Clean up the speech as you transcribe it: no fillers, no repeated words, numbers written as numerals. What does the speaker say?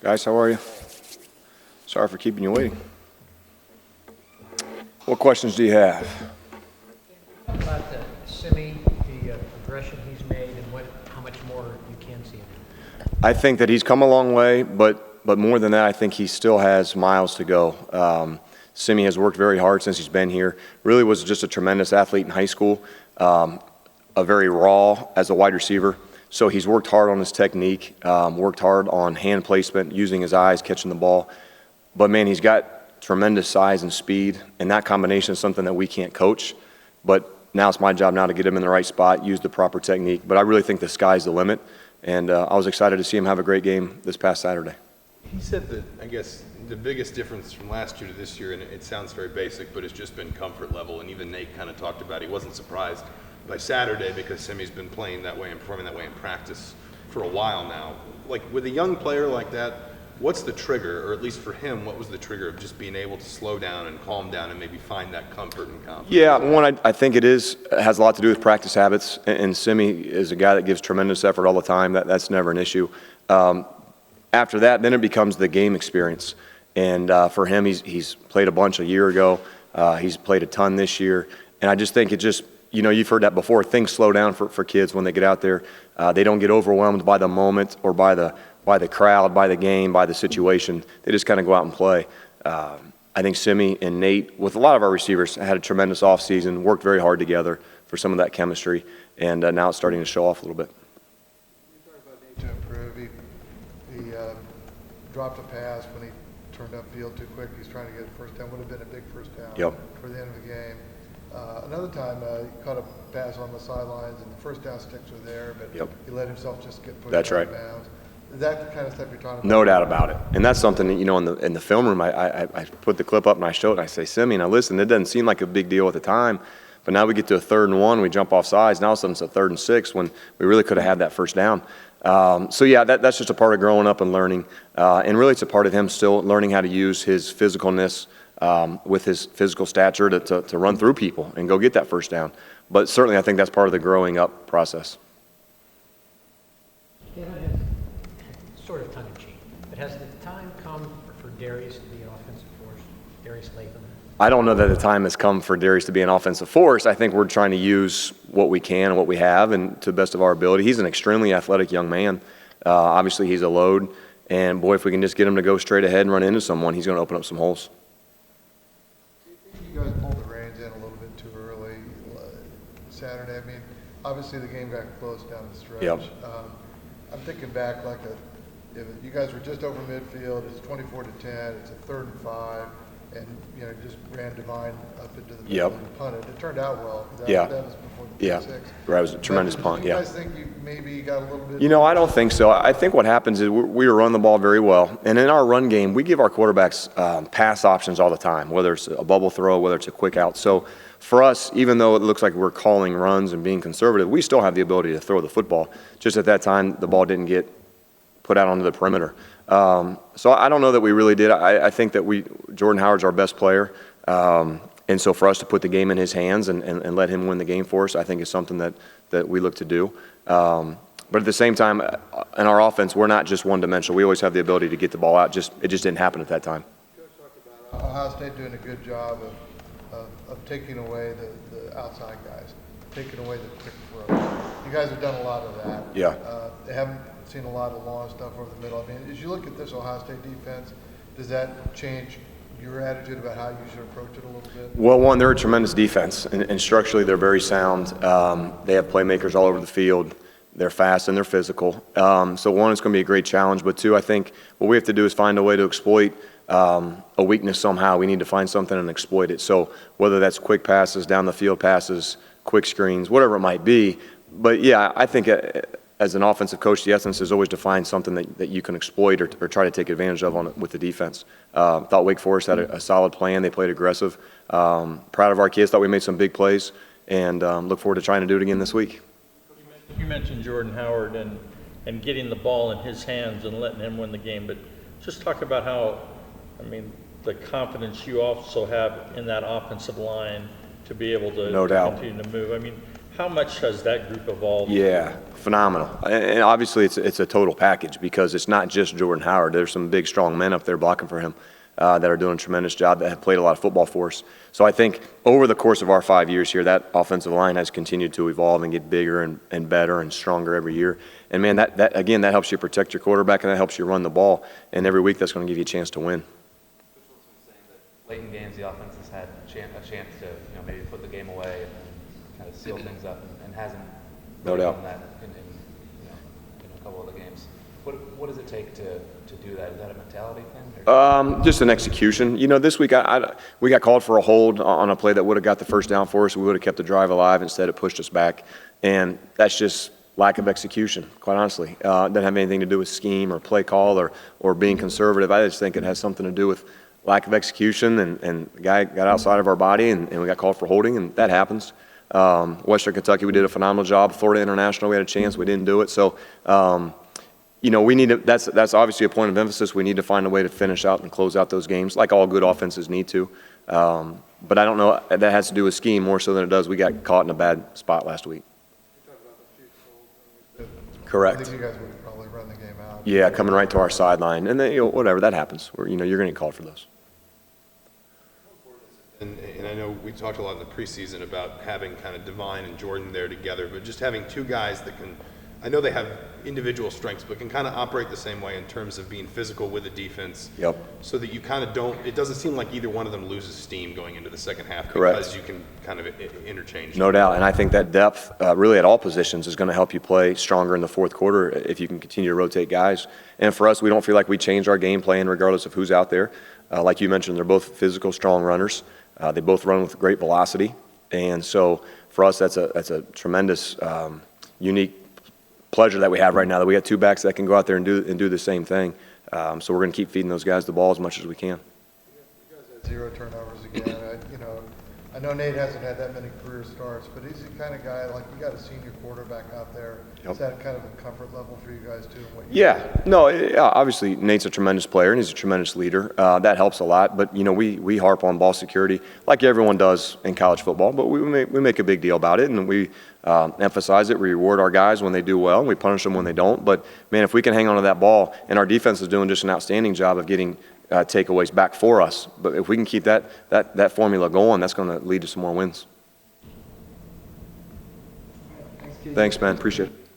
Guys, how are you? Sorry for keeping you waiting. What questions do you have? About Simi, the progression he's made, and how much more you can see him. I think that he's come a long way, but more than that, I think he still has miles to go. Simi has worked very hard since he's been here. Really was just a tremendous athlete in high school, a very raw as a wide receiver. So he's worked hard on his technique, worked hard on hand placement, using his eyes, catching the ball. But, man, he's got tremendous size and speed, and that combination is something that we can't coach. But now it's my job now to get him in the right spot, use the proper technique. But I really think the sky's the limit, and I was excited to see him have a great game this past Saturday. He said that, I guess, the biggest difference from last year to this year, and it sounds very basic, but it's just been comfort level. And even Nate kind of talked about he wasn't surprised by Saturday because Simi's been playing that way and performing that way in practice for a while now. Like, with a young player like that, what's the trigger, or at least for him, what was the trigger of just being able to slow down and calm down and maybe find that comfort and confidence? Yeah, one, I think it has a lot to do with practice habits, and Simi is a guy that gives tremendous effort all the time. That's never an issue. After that, then it becomes the game experience. And for him, he's played a bunch a year ago. He's played a ton this year. And I just think it just, you've heard that before. Things slow down for kids when they get out there. They don't get overwhelmed by the moment or by the crowd, by the game, by the situation. They just kind of go out and play. I think Simi and Nate, with a lot of our receivers, had a tremendous offseason, worked very hard together for some of that chemistry, and now it's starting to show off a little bit. You talk about need to improve. He dropped a pass when he turned upfield too quick. He's trying to get a first down. Would have been a big first down for the end of the game. Another time, he caught a pass on the sidelines, and the first down sticks were there, but he let himself just get pushed out of bounds. Is that the kind of stuff you're talking about? No doubt about it. And that's something that, in the film room, I put the clip up and I showed it, and I say, Simi, now listen, it doesn't seem like a big deal at the time, but now we get to a 3rd and 1, we jump off sides, now all of a sudden it's a 3rd and 6 when we really could have had that first down. So yeah, that's just a part of growing up and learning. And really it's a part of him still learning how to use his physicalness with his physical stature to run through people and go get that first down. But certainly I think that's part of the growing up process. Sort of tongue-in-cheek, but has the time come for Darius to be an offensive force, Darius Latham? I don't know that the time has come for Darius to be an offensive force. I think we're trying to use what we can and what we have and to the best of our ability. He's an extremely athletic young man. Obviously, he's a load. And, boy, if we can just get him to go straight ahead and run into someone, he's going to open up some holes. Do you think you guys pulled the reins in a little bit too early Saturday? I mean, obviously the game got close down the stretch. Yep. I'm thinking back if you guys were just over midfield, it's 24-10, it's a 3rd and 5, and just ran Divine up into the middle and punted. It turned out well. That was before the 6. Right, it was a tremendous punt. Do you guys think you maybe got a little bit? I don't think so. I think what happens is we run the ball very well, and in our run game, we give our quarterbacks pass options all the time, whether it's a bubble throw, whether it's a quick out. So for us, even though it looks like we're calling runs and being conservative, we still have the ability to throw the football. Just at that time, the ball didn't get put out onto the perimeter. So I don't know that we really did. I think that Jordan Howard's our best player. And so for us to put the game in his hands and let him win the game for us, I think is something that we look to do. But at the same time, in our offense, we're not just one-dimensional. We always have the ability to get the ball out. It just didn't happen at that time. Coach talked about Ohio State doing a good job of taking away the outside guys, taking away the quick throw. You guys have done a lot of that. Yeah. They haven't seen a lot of long stuff over the middle. I mean, as you look at this Ohio State defense, does that change your attitude about how you should approach it a little bit? Well, one, they're a tremendous defense, and structurally they're very sound. They have playmakers all over the field. They're fast and they're physical. So one, it's going to be a great challenge. But two, I think what we have to do is find a way to exploit a weakness somehow. We need to find something and exploit it. So whether that's quick passes, down the field passes, quick screens, whatever it might be. But yeah, I think as an offensive coach, the essence is always to find something that you can exploit or try to take advantage of with the defense. Thought Wake Forest had a solid plan. They played aggressive. Proud of our kids. Thought we made some big plays, and look forward to trying to do it again this week. You mentioned Jordan Howard and getting the ball in his hands and letting him win the game, but just talk about how, the confidence you also have in that offensive line to be able to No doubt. continue to move. how much has that group evolved? Yeah, phenomenal. And obviously, it's a total package because it's not just Jordan Howard. There's some big, strong men up there blocking for him that are doing a tremendous job, that have played a lot of football for us. So I think over the course of our 5 years here, that offensive line has continued to evolve and get bigger and better and stronger every year. And, man, that again, that helps you protect your quarterback and that helps you run the ball. And every week, that's going to give you a chance to win. Late in games, the offense has had a chance to, maybe put the game away and kind of seal things up, and hasn't No doubt. done that in a couple of the games. What does it take to do that? Is that a mentality thing? Or? Just an execution. This week we got called for a hold on a play that would have got the first down for us. We would have kept the drive alive. Instead, it pushed us back, and that's just lack of execution, quite honestly. It doesn't have anything to do with scheme or play call or being conservative. I just think it has something to do with lack of execution, and the guy got outside of our body, and we got called for holding, and that happens. Western Kentucky, we did a phenomenal job. Florida International, we had a chance. We didn't do it. So, we need to, that's obviously a point of emphasis. We need to find a way to finish out and close out those games, like all good offenses need to. But I don't know, that has to do with scheme more so than it does. We got caught in a bad spot last week. Correct. I think you guys would probably run the game out. Yeah, coming right to our sideline. And then, whatever, that happens. You're going to get called for those. And I know we talked a lot in the preseason about having kind of Divine and Jordan there together, but just having two guys that can, I know they have individual strengths, but can kind of operate the same way in terms of being physical with the defense. Yep. So that you kind of don't, it doesn't seem like either one of them loses steam going into the second half. Correct. Because you can kind of interchange. No doubt. And I think that depth, really at all positions, is going to help you play stronger in the fourth quarter if you can continue to rotate guys. And for us, we don't feel like we change our game plan regardless of who's out there. Like you mentioned, they're both physical, strong runners. They both run with great velocity. And so for us, that's a tremendous, unique pleasure that we have right now, that we got two backs that can go out there and do the same thing. So we're going to keep feeding those guys the ball as much as we can. You guys had 0 turnovers again. I know Nate hasn't had that many career starts, but he's the kind of guy, like, you got a senior quarterback out there. Yep. Is that kind of a comfort level for you guys too? Yeah, no, obviously Nate's a tremendous player and he's a tremendous leader. That helps a lot. But we harp on ball security like everyone does in college football. But we make a big deal about it, and we emphasize it. We reward our guys when they do well, and we punish them when they don't. But man, if we can hang on to that ball, and our defense is doing just an outstanding job of getting takeaways back for us. But if we can keep that formula going, that's going to lead to some more wins. Thanks, man. Appreciate it.